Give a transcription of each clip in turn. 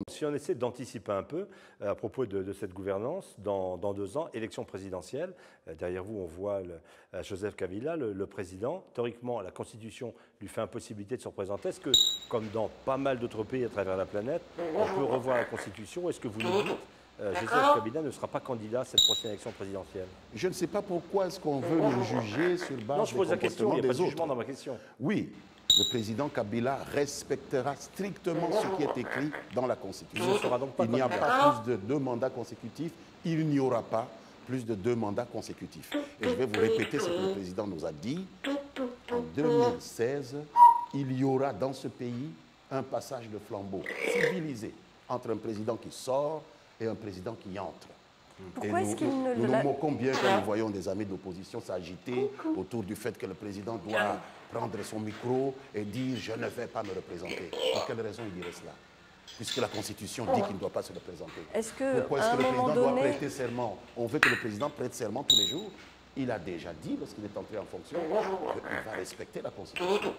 Si on essaie d'anticiper un peu à propos de cette gouvernance, dans 2 ans, élection présidentielle, derrière vous on voit Joseph Kabila, le président. Théoriquement, la Constitution lui fait impossibilité de se représenter. Est-ce que, comme dans pas mal d'autres pays à travers la planète, on peut revoir la Constitution? Est-ce que vous nous dites Joseph Kabila ne sera pas candidat à cette prochaine élection présidentielle? Je ne sais pas pourquoi est-ce qu'on veut le juger sur base non, je pose la question, il n'y a pas de autres. jugement dans ma question. Oui, le président Kabila respectera strictement ce qui est écrit dans la Constitution. Il n'y a pas plus de 2 mandats consécutifs, il n'y aura pas plus de 2 mandats consécutifs. Et je vais vous répéter ce que le président nous a dit. En 2016, il y aura dans ce pays un passage de flambeau civilisé entre un président qui sort et un président qui entre. Pourquoi est-ce qu'il ne nous nous moquons bien quand nous voyons des amis d'opposition s'agiter autour du fait que le président doit prendre son micro et dire « je ne vais pas me représenter ». Pour quelle raison il dirait cela? Puisque la Constitution dit qu'il ne doit pas se représenter. Pourquoi est-ce que le président doit prêter serment? On veut que le président prête serment tous les jours. Il a déjà dit, lorsqu'il est entré en fonction, qu'il va respecter la Constitution.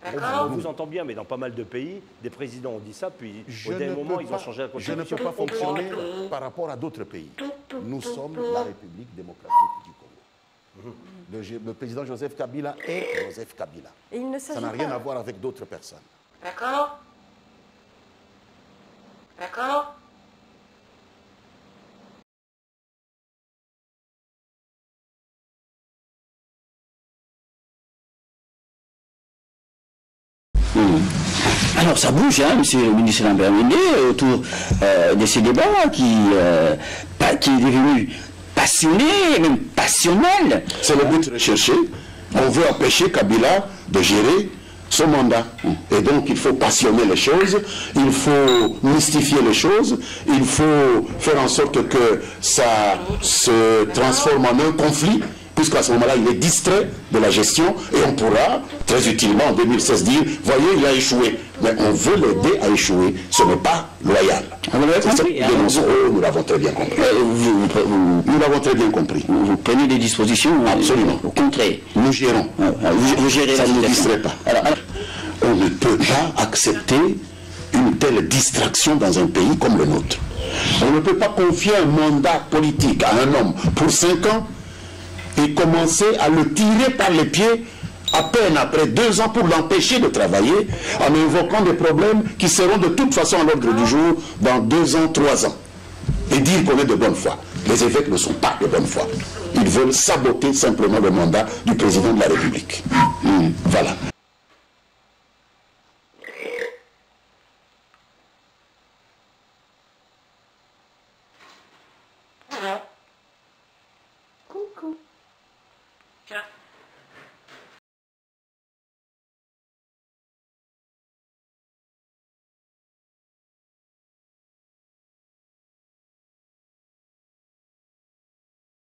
On vous entend bien, mais dans pas mal de pays, des présidents ont dit ça, puis au dernier moment, ils ont changé la Constitution. Je ne peux pas fonctionner par rapport à d'autres pays. Nous sommes la République démocratique du Congo. Le président Joseph Kabila est Joseph Kabila. Et il ne ça n'a rien à voir avec d'autres personnes. D'accord? D'accord? Alors ça bouge, hein, monsieur le ministre Lambert Mende, autour de ces débats qui est devenu passionné, même passionnel. C'est le but recherché. On veut empêcher Kabila de gérer son mandat. Et donc il faut passionner les choses, il faut mystifier les choses, il faut faire en sorte que ça se transforme en un conflit, puisqu'à ce moment-là, il est distrait de la gestion et on pourra très utilement en 2016 dire, voyez, il a échoué. Mais on veut l'aider à échouer, ce n'est pas loyal. Vous l'avez compris, hein? Nous l'avons très bien compris. Nous l'avons très bien compris. Vous prenez des dispositions absolument au contraire. Nous gérons. Vous gérez la situation. Ça ne distrait pas. Alors, on ne peut pas accepter une telle distraction dans un pays comme le nôtre. On ne peut pas confier un mandat politique à un homme pour 5 ans et commencer à le tirer par les pieds à peine après 2 ans pour l'empêcher de travailler en invoquant des problèmes qui seront de toute façon à l'ordre du jour dans 2 ans, 3 ans. Et dire qu'on est de bonne foi. Les évêques ne sont pas de bonne foi. Ils veulent saboter simplement le mandat du président de la République. Voilà. Coucou. Tiens.